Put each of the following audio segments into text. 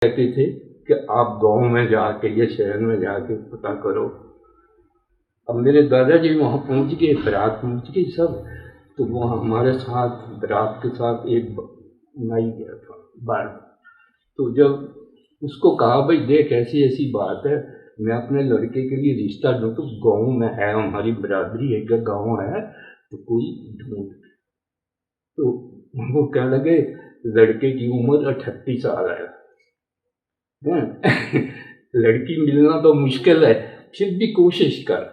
कहते थे कि आप गांव में जाके या शहर में जाके पता करो। अब मेरे दादाजी वहाँ पहुँच गए, बारात पहुँच गई सब, तो वो हमारे साथ बारात के साथ एक नाई गया था बार। तो जब उसको कहा भाई देख ऐसी ऐसी बात है, मैं अपने लड़के के लिए रिश्ता ढूंढ, तो गाँव में है हमारी बरादरी है, गाँव है तो कोई ढूंढ। तो वो कहने लगे लड़के की उम्र 38 साल है। लड़की मिलना तो मुश्किल है, फिर भी कोशिश कर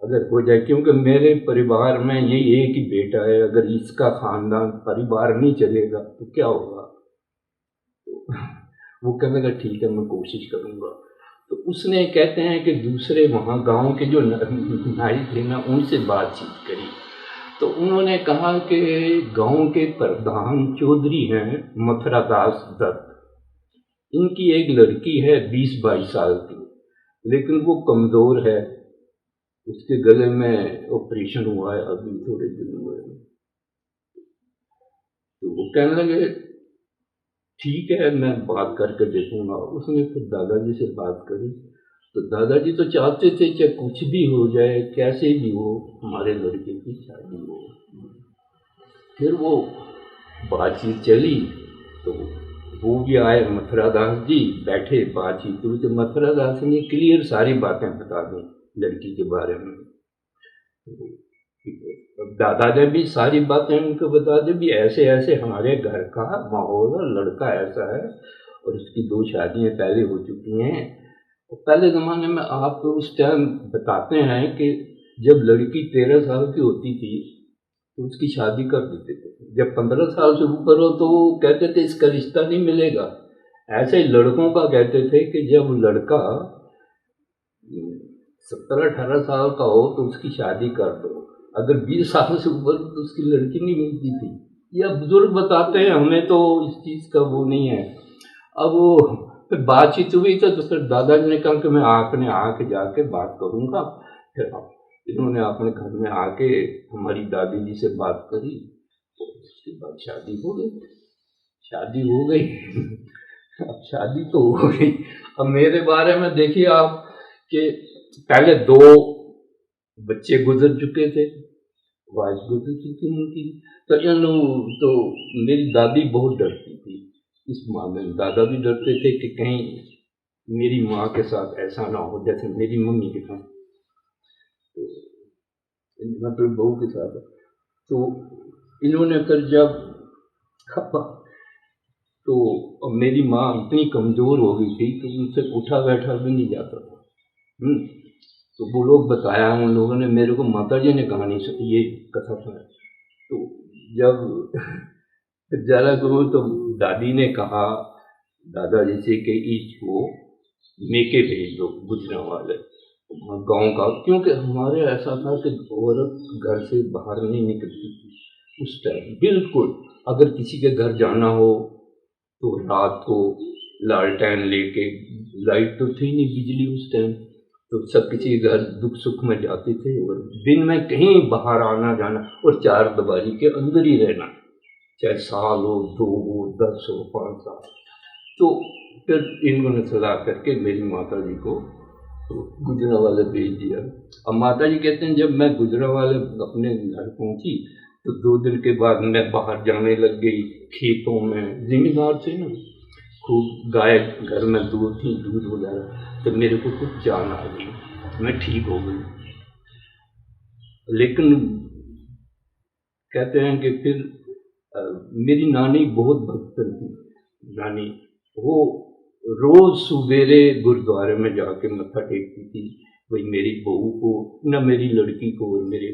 अगर हो जाए, क्योंकि मेरे परिवार में यही एक ही बेटा है, अगर इसका खानदान परिवार नहीं चलेगा तो क्या होगा। तो वो कहने लगा ठीक है मैं कोशिश करूँगा। तो उसने कहते हैं कि दूसरे वहाँ गांव के जो नाई थे ना उनसे बातचीत करी, तो उन्होंने कहा कि गांव के प्रधान चौधरी हैं मथुरा दास दत्त, इनकी एक लड़की है 20-22 साल की, लेकिन वो कमज़ोर है, उसके गले में ऑपरेशन हुआ है अभी थोड़े दिन हुए। तो वो कहने लगे ठीक है मैं बात करके देखूंगा। उसने फिर दादाजी से बात करी, तो दादाजी तो चाहते थे चाहे कुछ भी हो जाए, कैसे भी हो, हमारे लड़के की शादी हो। फिर वो बातचीत चली, तो वो भी आए मथुरा दास जी, बैठे बातचीत हुई, तो मथुरा दास ने क्लियर सारी बातें बता दी लड़की के बारे में। तो दादा ने भी सारी बातें उनको बता दी भी ऐसे ऐसे हमारे घर का माहौल है, लड़का ऐसा है और उसकी 2 शादियां पहले हो चुकी हैं। और पहले ज़माने में आप उस टाइम बताते हैं कि जब लड़की 13 साल की होती थी तो उसकी शादी कर देते थे, जब 15 साल से ऊपर हो तो वो कहते थे इसका रिश्ता नहीं मिलेगा। ऐसे ही लड़कों का कहते थे कि जब लड़का 17-18 साल का हो तो उसकी शादी कर दो, अगर 20 साल से ऊपर तो उसकी लड़की नहीं मिलती थी। यह बुजुर्ग बताते हैं, हमें तो इस चीज़ का वो नहीं है। अब वो फिर बातचीत हुई तो फिर दादाजी ने कहा कि मैं आपने आके जाके बात करूँगा। फिर इन्होंने अपने घर में आके हमारी दादी जी से बात करी, तो उसके बाद शादी हो गई। शादी हो गई अब शादी तो हो गई। अब मेरे बारे में देखिए आप कि पहले 2 बच्चे गुजर चुके थे, वाइफ गुजर चुकी उनकी। तो मेरी दादी बहुत डरती थी इस मामले में, दादा भी डरते थे कि कहीं मेरी माँ के साथ ऐसा ना हो जैसे मेरी मम्मी के साथ, तो मतलब बहू के साथ। तो इन्होंने फिर जब तो मेरी माँ इतनी कमज़ोर हो गई थी कि उनसे उठा बैठा भी नहीं जाता था। तो वो लोग बताया उन लोगों ने मेरे को, माता जी ने कहानी ये कथा सुनाई। तो जब ज़रा को तो दादी ने कहा दादाजी से कि इसको मेके भेज दो गुजरांवाले गांव का, क्योंकि हमारे ऐसा था कि औरत घर से बाहर नहीं निकलती थी उस टाइम बिल्कुल। अगर किसी के घर जाना हो तो रात को लालटेन लेके, लाइट तो थी नहीं बिजली उस टाइम, तो सब किसी के घर दुख सुख में जाते थे, और दिन में कहीं बाहर आना जाना और 4 दीवारी के अंदर ही रहना, चाहे साल हो 2 हो 10 हो 5 साल। तो फिर इन्होंने सलाह करके मेरी माता जी को तो गुजरांवाले भेज दिया। अब माता जी कहते हैं जब मैं गुजरांवाले अपने घर पहुंची तो 2 दिन के बाद मैं बाहर जाने लग गई, खेतों में जिम्मेदार थे ना, खूब गाय घर में दूध थी, दूध वगैरह, तो मेरे को कुछ जान आ गई, मैं ठीक हो गई। लेकिन कहते हैं कि फिर मेरी नानी बहुत भक्तन थी, नानी वो रोज सवेरे गुरुद्वारे में जाके मत्था टेकती थी, भाई मेरी बहू को न मेरी लड़की को और मेरे।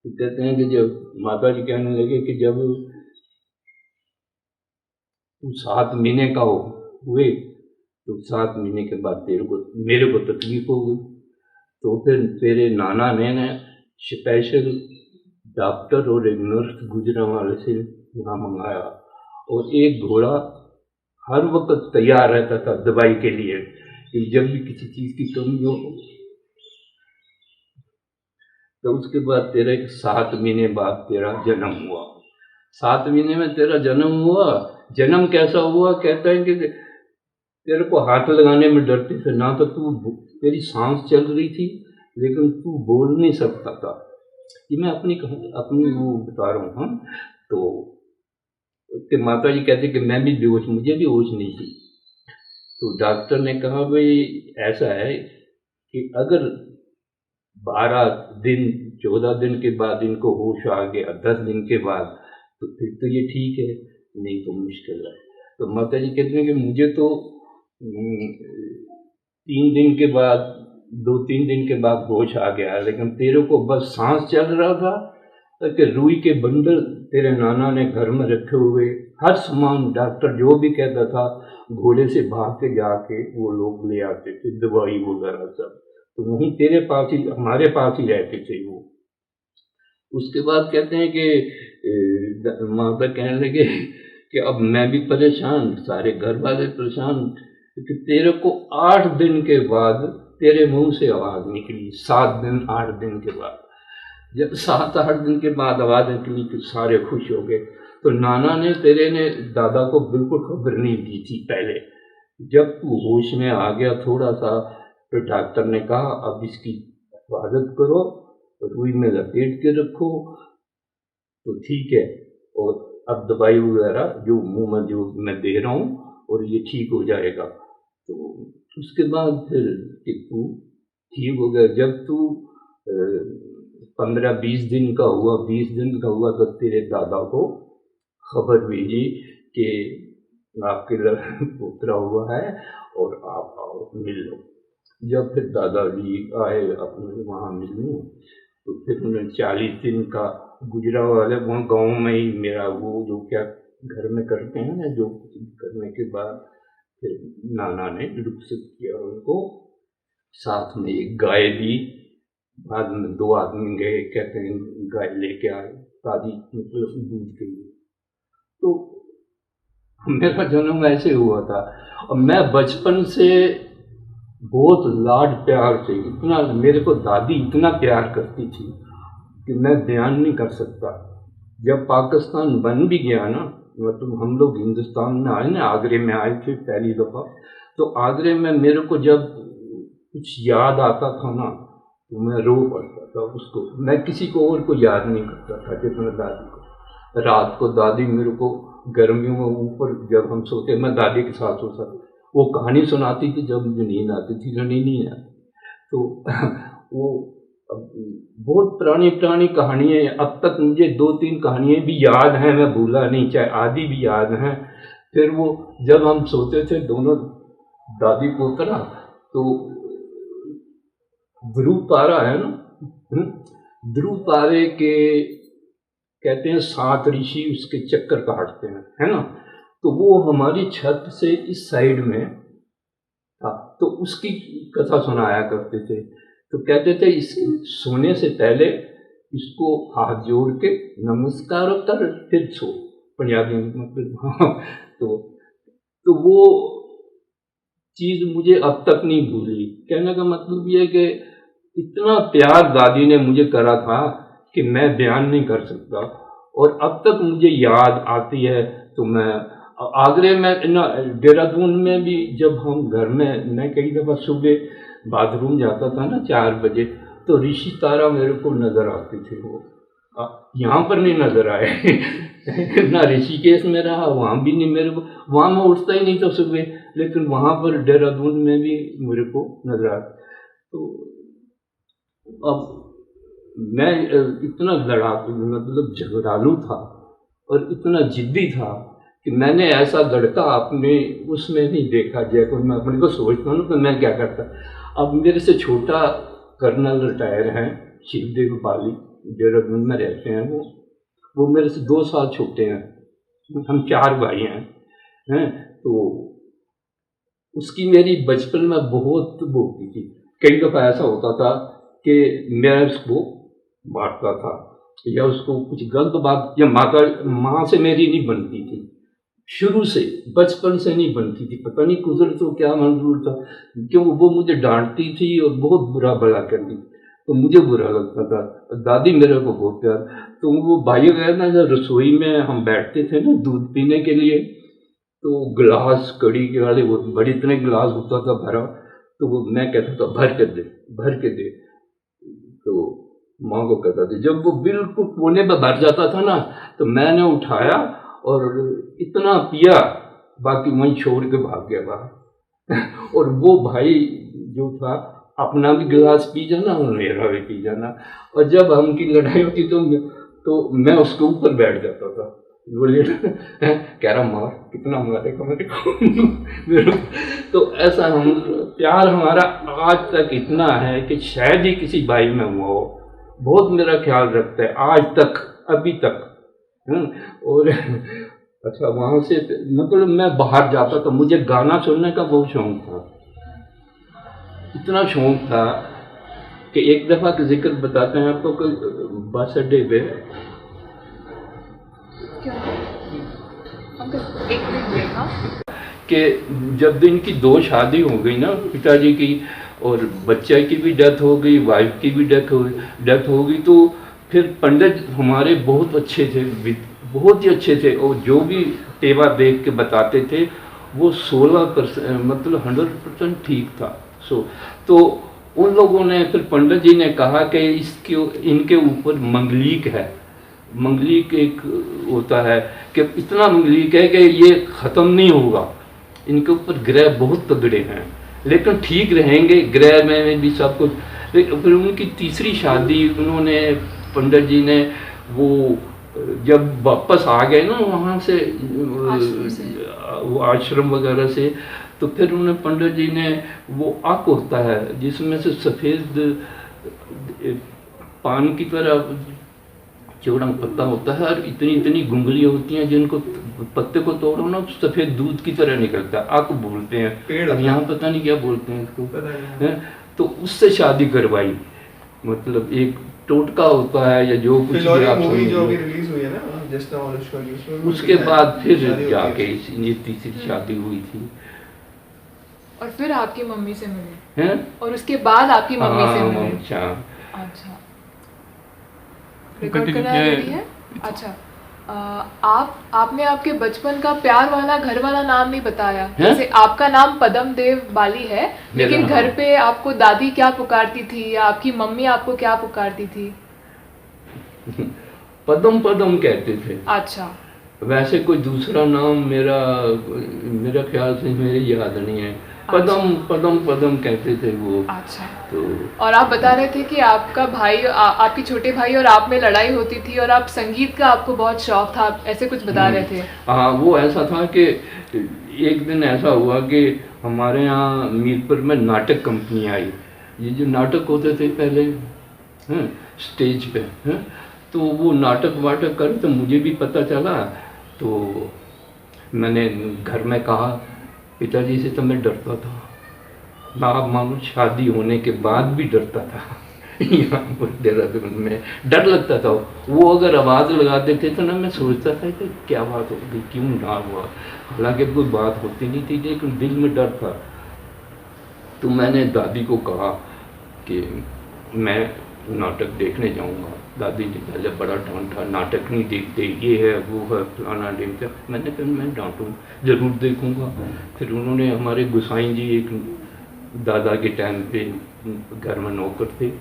तो कहते हैं कि जब माता जी कहने लगे कि जब तू 7 महीने का हुए तो 7 महीने के बाद मेरे को तकलीफ हो गई, तो फिर तेरे नाना ने स्पेशल डॉक्टर और एक नर्स गुजरांवाले से यहाँ मंगाया, और एक घोड़ा हर वक्त तैयार रहता था दवाई के लिए कि जब भी किसी चीज़ की कमी हो। तो उसके बाद तेरे 7 महीने बाद तेरा जन्म हुआ। 7 महीने में तेरा जन्म हुआ जन्म कैसा हुआ, कहता है कि तेरे को हाथ लगाने में डरते थे ना, तो तेरी सांस चल रही थी लेकिन तू बोल नहीं सकता था। ये मैं अपनी वो बता रहा हूँ। हाँ, तो उसके माता जी कहते कि मैं भी बेहोश, मुझे भी होश नहीं थी। तो डॉक्टर ने कहा भाई ऐसा है कि अगर 12 दिन 14 दिन के बाद इनको होश आ गया, 10 दिन के बाद, तो फिर तो ये ठीक है, नहीं तो मुश्किल है। तो माता जी कहते हैं कि मुझे तो 3 दिन के बाद, 2-3 दिन के बाद होश आ गया, लेकिन तेरे को बस सांस चल रहा था कि रुई के बंडल तेरे नाना ने घर में रखे हुए, हर सामान डॉक्टर जो भी कहता था घोड़े से भाग के जाके वो लोग ले आते थे, दवाई वगैरह सब, तो वहीं तेरे पास ही, हमारे पास ही रहते थे वो। उसके बाद कहते हैं कि माता कहने लगे कि अब मैं भी परेशान, सारे घर वाले परेशान, कि तेरे को 8 दिन के बाद तेरे मुंह से आवाज निकली, 7 दिन 8 दिन के बाद। जब 7-8 दिन के बाद आवाज निकली तो सारे खुश हो गए। तो नाना ने, तेरे ने दादा को बिल्कुल खबर नहीं दी थी पहले। जब तू होश में आ गया थोड़ा सा, तो डॉक्टर ने कहा अब इसकी हिफाजत करो, रुई में लपेट के रखो, तो ठीक है, और अब दवाई वगैरह जो मुंह में जो मैं दे रहा हूँ और ये ठीक हो जाएगा। तो उसके बाद फिर कि तू ठीक हो गया। जब तू 15-20 दिन का हुआ, 20 दिन का हुआ, तो तेरे दादा को खबर भेजी कि आपके पोतरा हुआ है और आप आओ मिल लो। जब फिर दादाजी आए अपने वहाँ मिलने, तो फिर उन्होंने 40 दिन का गुजरा वाले वहाँ गाँव में ही मेरा वो जो क्या घर में करते हैं ना, जो करने के बाद फिर नाना ने रुखसत किया उनको, साथ में एक गाय दी। बाद में 2 आदमी गए, कहते हैं गाय लेके आए ताजी, मतलब दूध के लिए। तो मेरा जन्म ऐसे हुआ था। और मैं बचपन से बहुत लाड प्यार से, इतना मेरे को दादी इतना प्यार करती थी कि मैं बयान नहीं कर सकता। जब पाकिस्तान बन भी गया ना, मतलब हम लोग हिंदुस्तान में आए ना, आगरे में आए थे पहली दफ़ा, तो आगरे में मेरे को जब कुछ याद आता था ना, तो मैं रो पड़ता था उसको। मैं किसी को और को याद नहीं करता था जितना दादी को। रात को दादी मेरे को गर्मियों में ऊपर जब हम सोते, मैं दादी के साथ सोता था, वो कहानी सुनाती थी जब मुझे नींद आती थी, नींद नहीं आती। तो वो बहुत पुरानी कहानियाँ, अब तक मुझे 2-3 कहानियाँ भी याद हैं, मैं भूला नहीं, चाहे आधी भी याद हैं। फिर वो जब हम सोते थे दोनों दादी पोतरा, तो ध्रुव तारा है ना, ध्रुव तारे के कहते हैं 7 ऋषि उसके चक्कर काटते हैं, है ना। तो वो हमारी छत से इस साइड में था, तो उसकी कथा सुनाया करते थे। तो कहते थे इस सोने से पहले इसको हाथ जोड़ के नमस्कार कर फिर सो, पंजाबी में मतलब। तो वो चीज़ मुझे अब तक नहीं भूली। कहने का मतलब ये है कि इतना प्यार दादी ने मुझे करा था कि मैं बयान नहीं कर सकता, और अब तक मुझे याद आती है। तो मैं आगरे में ना, देहरादून में भी जब हम घर में, मैं कई दफ़ा सुबह बाथरूम जाता था ना 4 बजे, तो ऋषि तारा मेरे को नज़र आती थी। वो यहाँ पर नहीं नज़र आए ना ऋषिकेश में रहा, वहाँ भी नहीं, मेरे को वहाँ मैं उठता ही नहीं था सुबह, लेकिन वहाँ पर देहरादून में भी मेरे को नज़र आता। तो अब मैं इतना लड़ाकू, मतलब झगड़ालू था और इतना जिद्दी था कि मैंने ऐसा लड़का अपने उसमें नहीं देखा। जयपुर में अपने को सोचता हूँ कि मैं क्या करता। अब मेरे से छोटा कर्नल रिटायर हैं, शिवदेव पाली, देहरादून में रहते हैं। वो मेरे से 2 साल छोटे हैं, हम 4 भाई हैं। तो उसकी मेरी बचपन में बहुत होती थी। कई दफ़ा ऐसा होता था कि मैं उसको मारता था या उसको कुछ गलत बात, या माँ से मेरी नहीं बनती थी, शुरू से बचपन से नहीं बनती थी। पता नहीं कुदरत को क्या मंजूर था, क्यों वो मुझे डांटती थी और बहुत बुरा भला करती थी, तो मुझे बुरा लगता था। दादी मेरे को बहुत प्यार। तो वो भाई गए ना, जब रसोई में हम बैठते थे ना दूध पीने के लिए, तो गिलास कड़ी के वाले वो बड़े इतने गिलास होता था भरा, तो वो मैं कहता था भर के दे, भर के दे। तो माँ को कहता था, जब वो बिल्कुल कोने पे भर जाता था ना, तो मैंने उठाया और इतना पिया, बाकी वहीं छोड़ के भाग गया बाहर। और वो भाई जो था, अपना भी गिलास पी जाना और मेरा भी पी जाना, और जब हमकी लड़ाई होती तो मैं उसके ऊपर बैठ जाता था। बोलिए कह रहा मार, कितना मारेगा मेरे को। तो ऐसा हम प्यार हमारा आज तक इतना है कि शायद ही किसी भाई में हुआ हो। बहुत मेरा ख्याल रखता है आज तक, अभी तक। और अच्छा, वहाँ से मतलब मैं बाहर जाता था, मुझे गाना सुनने का बहुत शौक था, इतना शौक था कि एक दफ़ा का जिक्र बताते हैं आपको कि बस अड्डे पे कि जब इनकी 2 शादी हो गई ना पिताजी की, और बच्चे की भी डेथ हो गई, वाइफ की भी डेथ हो गई, तो फिर पंडित हमारे बहुत अच्छे थे, बहुत ही अच्छे थे, और जो भी टेवा देख के बताते थे वो 16% मतलब 100% ठीक था। तो उन लोगों ने, फिर पंडित जी ने कहा कि इनके ऊपर मंगलीक है। मंगलीक एक होता है कि इतना मंगलीक है कि ये ख़त्म नहीं होगा, इनके ऊपर ग्रह बहुत तगड़े हैं, लेकिन ठीक रहेंगे ग्रह में भी सब कुछ। लेकिन फिर उनकी तीसरी शादी उन्होंने, पंडित जी ने, वो जब वापस आ गए ना वहाँ से, वो आश्रम वगैरह से, तो फिर उन्होंने, पंडित जी ने, वो आक होता है जिसमें से सफ़ेद पान की तरह चौड़ा पत्ता होता है, और इतनी इतनी गुंगलियाँ होती हैं जिनको पत्ते को तोड़ो ना सफ़ेद दूध की तरह निकलता है, आक बोलते हैं, अब यहाँ पता नहीं क्या बोलते हैं इसको। तो उससे शादी करवाई, मतलब एक टोटका होता है या जो कुछ भी आप मूवी जो अभी रिलीज हुई है ना, जस्ट नाउ अनुष्का की, उसके बाद फिर जाके ये तीसरी शादी हुई थी। और फिर आपकी मम्मी से मिले हैं? और उसके बाद आपकी मम्मी से मिले। अच्छा, रिकॉर्ड करना है। अच्छा, आपने आपके बचपन का प्यार वाला घर वाला नाम नहीं बताया। जैसे आपका नाम पदम देव बाली है, लेकिन घर पे आपको दादी क्या पुकारती थी या आपकी मम्मी आपको क्या पुकारती थी? पदम पदम कहते थे। अच्छा, वैसे कोई दूसरा नाम मेरा ख्याल से मेरे याद नहीं है। पदम पदम पदम कहते थे वो। अच्छा। तो और आप बता रहे थे कि आपका भाई, आपके छोटे भाई और आप में लड़ाई होती थी और आप संगीत का आपको बहुत शौक था, ऐसे कुछ बता रहे थे। हाँ, वो ऐसा था कि एक दिन ऐसा हुआ कि हमारे यहाँ मीरपुर में नाटक कंपनी आई। ये जो नाटक होते थे पहले, हैं, स्टेज पे, हैं, तो वो नाटक वाटक कर, तो मुझे भी पता चला। तो मैंने घर में कहा, पिताजी से तो मैं डरता था, मैं आप मानो शादी होने के बाद भी डरता था। यहाँ पर देहरादून में डर लगता था। वो अगर आवाज़ लगा देते थे ना, मैं सोचता था कि क्या बात हो गई, क्यों ना हुआ। हालांकि कोई बात होती नहीं थी, लेकिन दिल में डर था। तो मैंने दादी को कहा कि मैं नाटक देखने जाऊंगा। दादी ने पहले बड़ा डांटा, नाटक नहीं देखते, ये है वो है फलाना ढिमका। मैंने कहा मैं डांटूँ, ज़रूर देखूंगा। फिर उन्होंने, हमारे गुसाई जी एक दादा के टाइम पे घर में नौकर थे,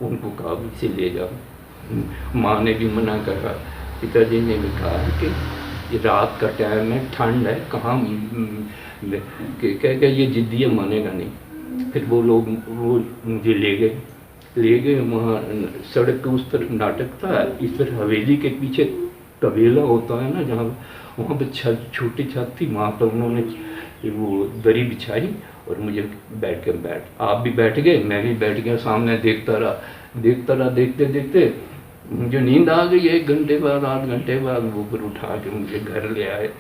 उनको कहा इसे ले जाओ। माँ ने भी मना करा, पिताजी ने भी कहा कि ये रात का टाइम है, ठंड है, कहाँ कह ये जिद्दी मानेगा नहीं। फिर वो लोग मुझे ले गए वहाँ सड़क के उस तरफ नाटक था, इस तरफ हवेली के पीछे तबेला होता है ना, जहाँ वहाँ पर छोटी छत थी, वहाँ पर उन्होंने वो दरी बिछाई और मुझे आप भी बैठ गए, मैं भी बैठ गया, सामने देखता रहा। देखते देखते मुझे नींद आ गई। 1 घंटे बाद, 8 घंटे बाद वो फिर उठा के मुझे घर ले आए।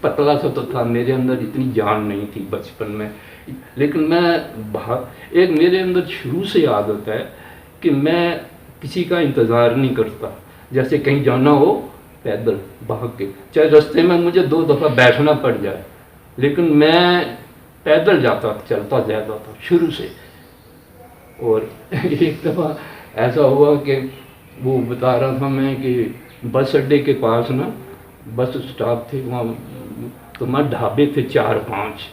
पतला सा तो था, मेरे अंदर इतनी जान नहीं थी बचपन में, लेकिन एक मेरे अंदर शुरू से आदत है कि मैं किसी का इंतज़ार नहीं करता। जैसे कहीं जाना हो, पैदल भाग के, चाहे रास्ते में मुझे 2 दफ़ा बैठना पड़ जाए, लेकिन मैं पैदल चलता जाता था शुरू से। और एक दफ़ा ऐसा हुआ कि वो बता रहा था मैं कि बस अड्डे के पास ना, बस स्टॉप थे, वहाँ तो मैं ढाबे थे 4-5